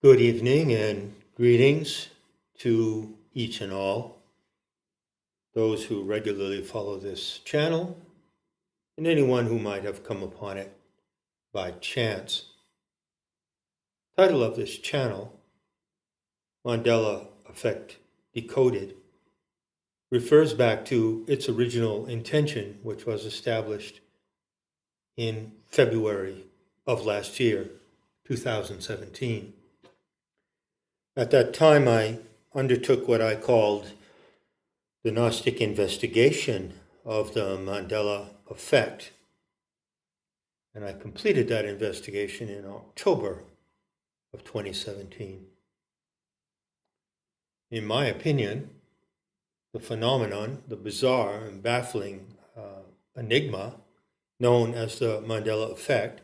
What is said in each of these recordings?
Good evening and greetings to each and all, those who regularly follow this channel, and anyone who might have come upon it by chance. Title of this channel, Mandela Effect Decoded, refers back to its original intention, which was established in February of last year, 2017. At that time, I undertook what I called the Gnostic investigation of the Mandela effect. And I completed that investigation in October of 2017. In my opinion, the phenomenon, the bizarre and baffling enigma known as the Mandela effect,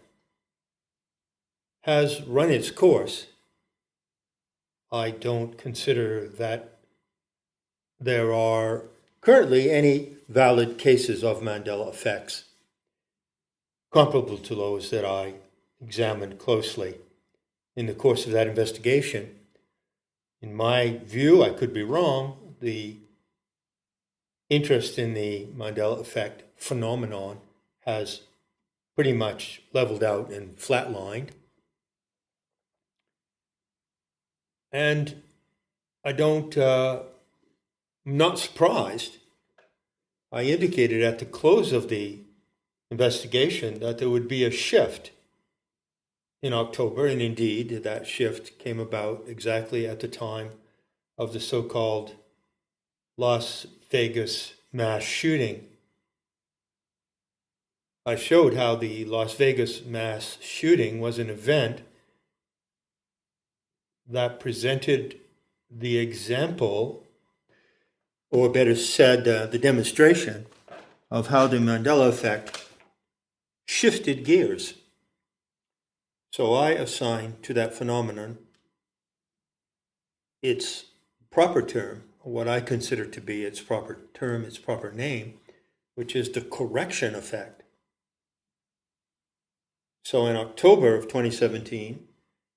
has run its course. I don't consider that there are currently any valid cases of Mandela effects comparable to those that I examined closely in the course of that investigation. In my view, I could be wrong, the interest in the Mandela effect phenomenon has pretty much leveled out and flatlined. And I'm not surprised. I indicated at the close of the investigation that there would be a shift in October, and indeed that shift came about exactly at the time of the so-called Las Vegas mass shooting. I showed how the Las Vegas mass shooting was an event that presented the example, or better said, the demonstration of how the Mandela effect shifted gears. So I assign to that phenomenon its proper term, what I consider to be its proper term, its proper name, which is the correction effect. So in October of 2017,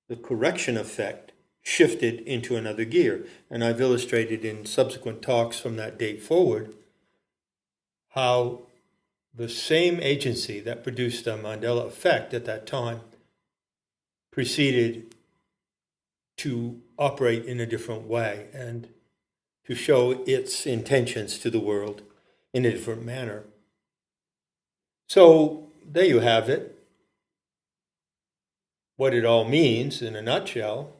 the correction effect shifted into another gear. And I've illustrated in subsequent talks from that date forward how the same agency that produced the Mandela effect at that time proceeded to operate in a different way and to show its intentions to the world in a different manner. So there you have it. What it all means in a nutshell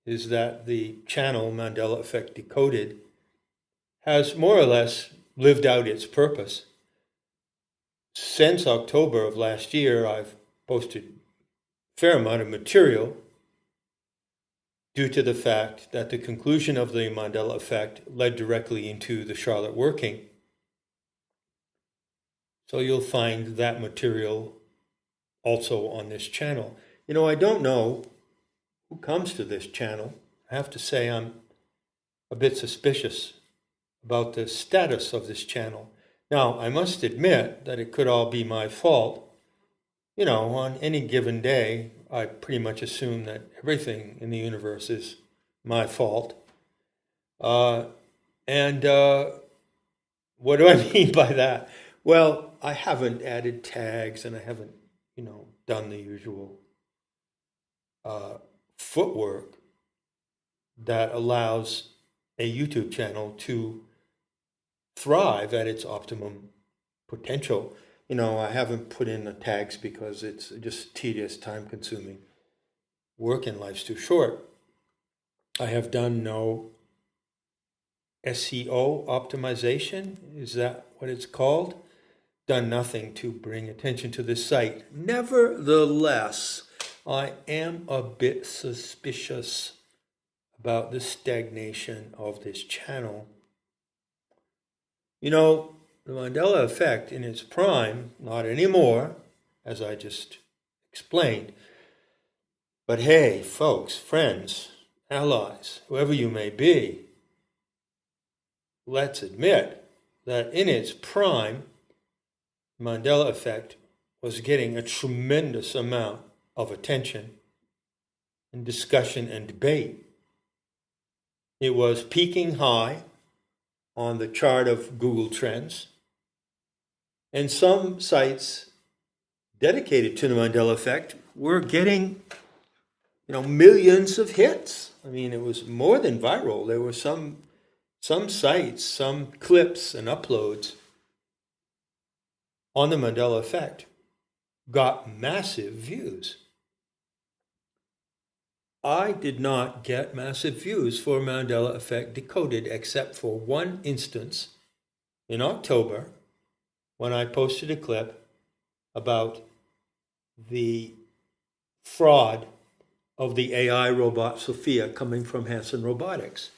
is that the channel Mandela Effect Decoded has more or less lived out its purpose. Since October of last year, I've posted a fair amount of material due to the fact that the conclusion of the Mandela Effect led directly into the Charlotte working. So you'll find that material also on this channel. You know, I don't know who comes to this channel. I have to say I'm a bit suspicious about the status of this channel. Now, I must admit that it could all be my fault. You know, on any given day, I pretty much assume that everything in the universe is my fault. What do I mean by that? Well, I haven't added tags and I haven't, done the usual footwork that allows a YouTube channel to thrive at its optimum potential. I haven't put in the tags because it's just tedious, time-consuming work and life's too short. I have done no SEO optimization, is that what it's called? Done nothing to bring attention to this site. Nevertheless, I am a bit suspicious about the stagnation of this channel. The Mandela effect in its prime, not anymore, as I just explained. But hey, folks, friends, allies, whoever you may be, let's admit that in its prime, Mandela effect was getting a tremendous amount of attention and discussion and debate. It was peaking high on the chart of Google Trends. And some sites dedicated to the Mandela effect were getting, millions of hits. I mean, it was more than viral. There were some sites, some clips and uploads on the Mandela effect got massive views. I did not get massive views for Mandela Effect Decoded except for one instance in October when I posted a clip about the fraud of the AI robot Sophia coming from Hanson Robotics.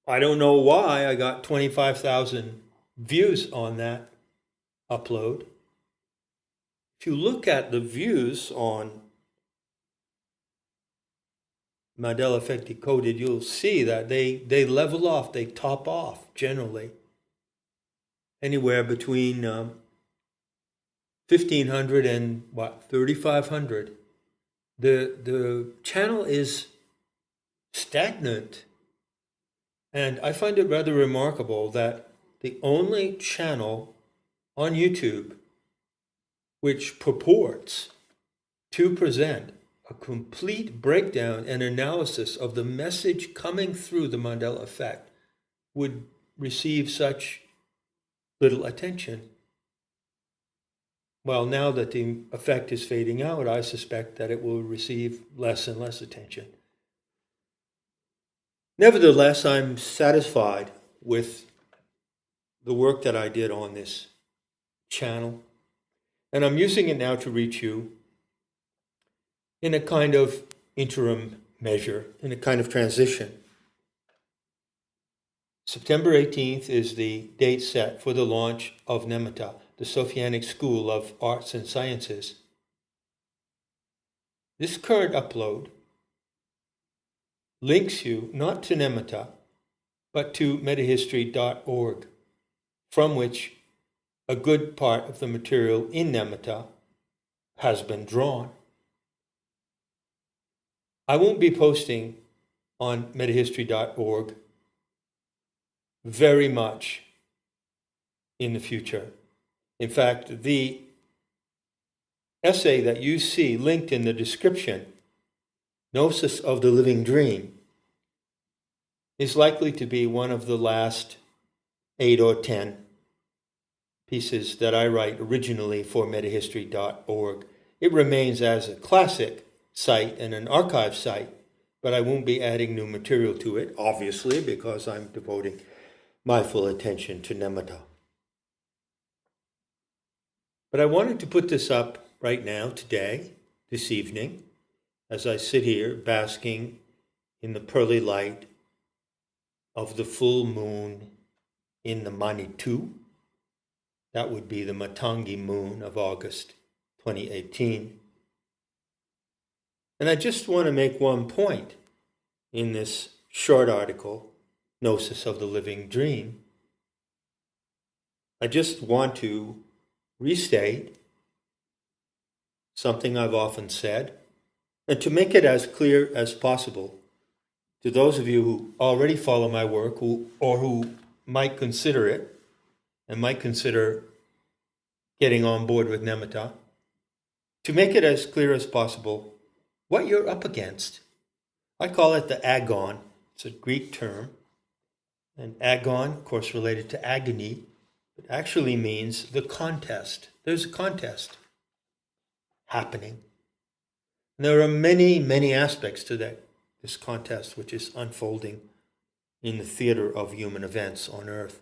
I don't know why I got 25,000 views on that upload. If you look at the views on Mandela Effect Decoded, you'll see that they level off, they top off generally. Anywhere between 1,500 and 3,500. The channel is stagnant. And I find it rather remarkable that the only channel on YouTube which purports to present a complete breakdown and analysis of the message coming through the Mandela effect would receive such little attention. Well, now that the effect is fading out, I suspect that it will receive less and less attention. Nevertheless, I'm satisfied with the work that I did on this channel, and I'm using it now to reach you in a kind of interim measure, in a kind of transition. September 18th is the date set for the launch of NEMATA, the Sophianic School of Arts and Sciences. This current upload links you not to NEMATA, but to metahistory.org, from which a good part of the material in NEMATA has been drawn. I won't be posting on metahistory.org very much in the future. In fact, the essay that you see linked in the description, Gnosis of the Living Dream, is likely to be one of the last 8 or 10 pieces that I write originally for metahistory.org. It remains as a classic site and an archive site, but I won't be adding new material to it, obviously, because I'm devoting my full attention to NEMATA. But I wanted to put this up right now, today, this evening, as I sit here basking in the pearly light of the full moon in the Manitou. That would be the Matangi moon of August 2018. And I just want to make one point in this short article, Gnosis of the Living Dream. I just want to restate something I've often said, and to make it as clear as possible to those of you who already follow my work or who might consider it and might consider getting on board with NEMATA, to make it as clear as possible what you're up against. I call it the agon. It's a Greek term. And agon, of course, related to agony, it actually means the contest. There's a contest happening. And there are many, many aspects to this contest which is unfolding in the theater of human events on Earth.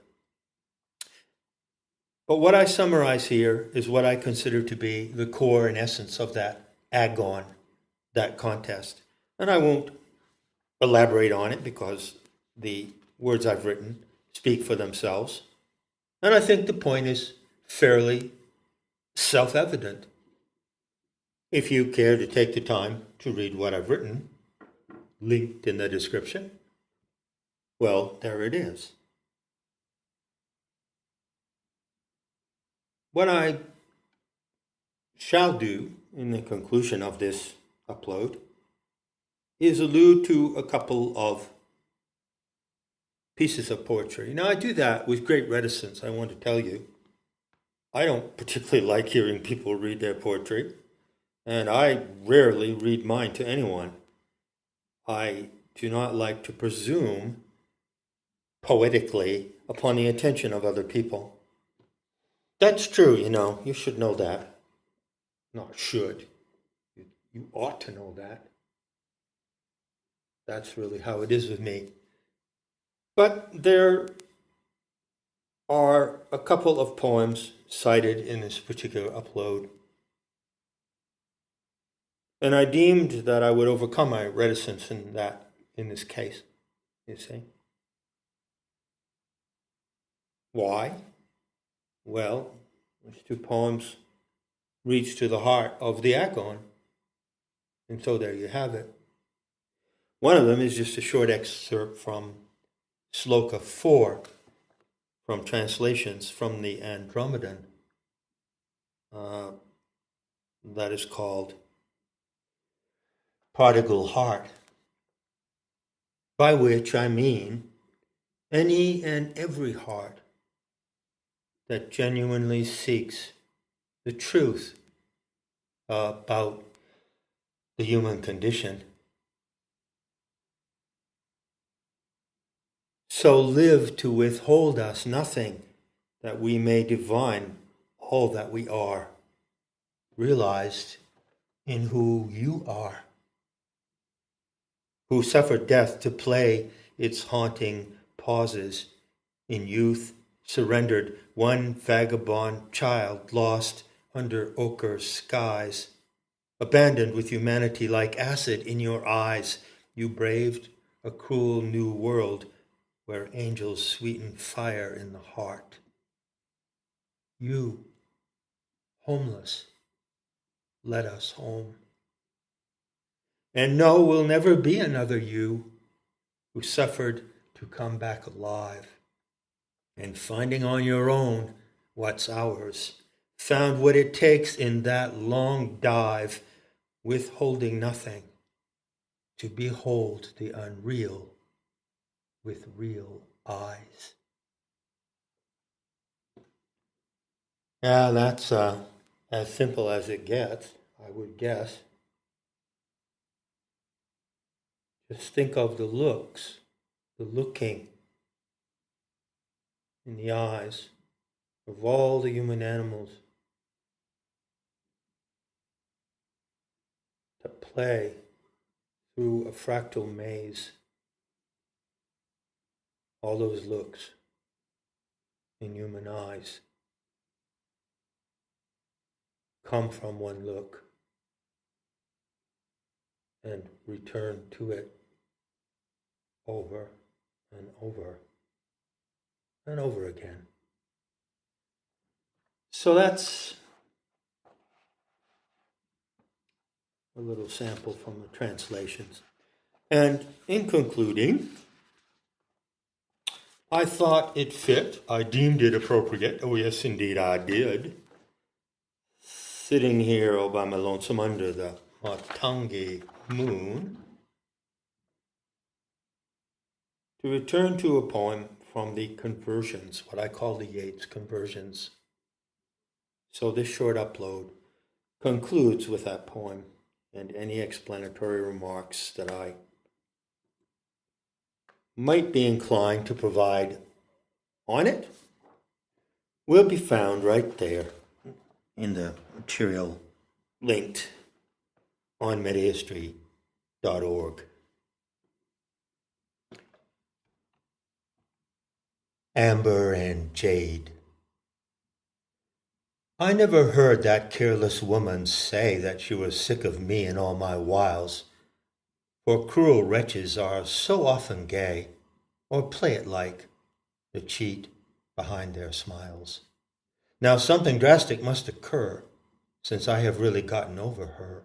But what I summarize here is what I consider to be the core and essence of that agon, that contest. And I won't elaborate on it because the words I've written speak for themselves. And I think the point is fairly self-evident. If you care to take the time to read what I've written, linked in the description, well, there it is. What I shall do in the conclusion of this upload is allude to a couple of pieces of poetry. Now, I do that with great reticence, I want to tell you. I don't particularly like hearing people read their poetry, and I rarely read mine to anyone. I do not like to presume poetically upon the attention of other people. That's true, you should know that. Not should. You ought to know that. That's really how it is with me. But there are a couple of poems cited in this particular upload. And I deemed that I would overcome my reticence in this case, you see. Why? Well, these two poems reach to the heart of the Akon. And so there you have it. One of them is just a short excerpt from Sloka 4, from translations from the Andromedan. That is called Prodigal Heart, by which I mean any and every heart that genuinely seeks the truth about the human condition. So live to withhold us nothing, that we may divine all that we are, realized in who you are, who suffered death to play its haunting pauses in youth, surrendered one vagabond child lost under ochre skies, abandoned with humanity like acid in your eyes. You braved a cruel new world where angels sweeten fire in the heart. You, homeless, led us home. And no, will never be another you who suffered to come back alive. And finding on your own what's ours, found what it takes in that long dive, withholding nothing, to behold the unreal with real eyes. Yeah, that's as simple as it gets, I would guess. Just think of the looks, the looking in the eyes of all the human animals that play through a fractal maze. All those looks in human eyes come from one look and return to it over and over and over again. So that's a little sample from the translations. And in concluding, I thought it fit, I deemed it appropriate, oh yes indeed I did, sitting here all by my lonesome under the Matangi moon, to return to a poem from the conversions, what I call the Yeats conversions. So this short upload concludes with that poem and any explanatory remarks that I might be inclined to provide on it will be found right there in the material linked on metahistory.org. Amber and Jade. I never heard that careless woman say that she was sick of me and all my wiles, for cruel wretches are so often gay, or play it like, the cheat behind their smiles. Now something drastic must occur, since I have really gotten over her,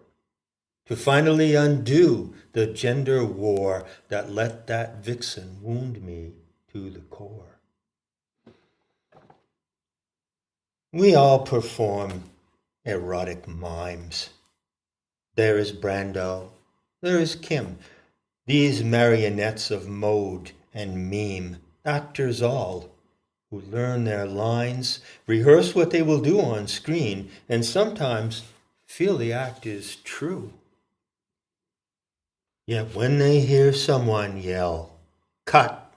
to finally undo the gender war that let that vixen wound me to the core. We all perform erotic mimes. There is Brando, there is Kim, these marionettes of mode and meme, actors all, who learn their lines, rehearse what they will do on screen, and sometimes feel the act is true. Yet when they hear someone yell, "Cut!"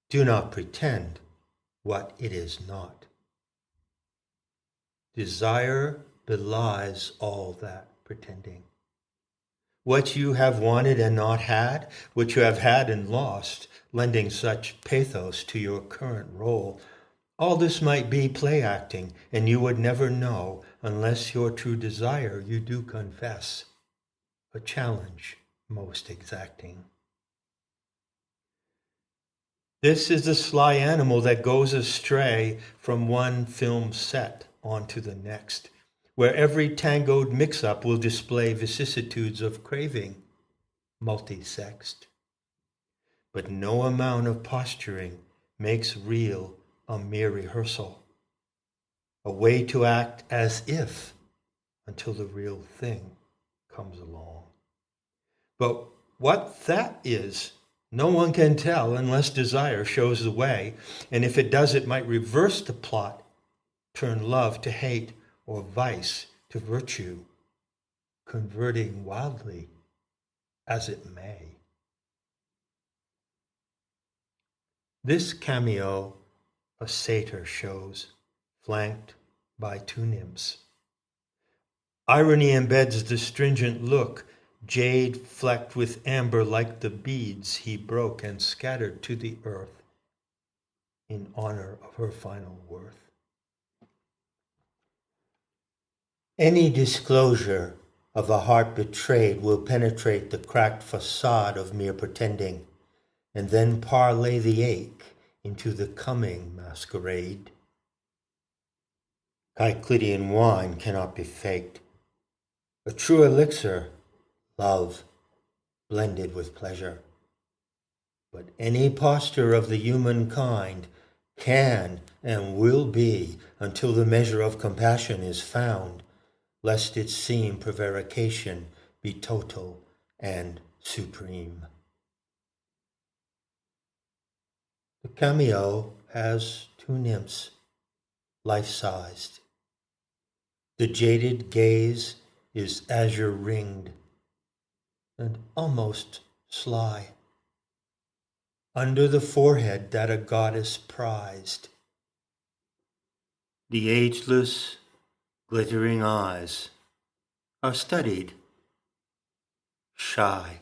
do not pretend what it is not. Desire belies all that pretending. What you have wanted and not had, what you have had and lost, lending such pathos to your current role, all this might be play acting, and you would never know unless your true desire you do confess, a challenge most exacting. This is the sly animal that goes astray from one film set onto the next, where every tangoed mix-up will display vicissitudes of craving, multi-sexed. But no amount of posturing makes real a mere rehearsal, a way to act as if until the real thing comes along. But what that is, no one can tell unless desire shows the way, and if it does, it might reverse the plot, turn love to hate or vice to virtue, converting wildly as it may. This cameo a satyr shows, flanked by two nymphs. Irony embeds the stringent look, jade flecked with amber like the beads he broke and scattered to the earth in honor of her final worth. Any disclosure of a heart betrayed will penetrate the cracked facade of mere pretending, and then parlay the ache into the coming masquerade. Cyclidian wine cannot be faked. A true elixir, love, blended with pleasure. But any posture of the human kind can and will be until the measure of compassion is found, lest it seem prevarication be total and supreme. The cameo has two nymphs, life-sized. The jaded gaze is azure-ringed and almost sly. Under the forehead that a goddess prized, the ageless, glittering eyes are studied, shy.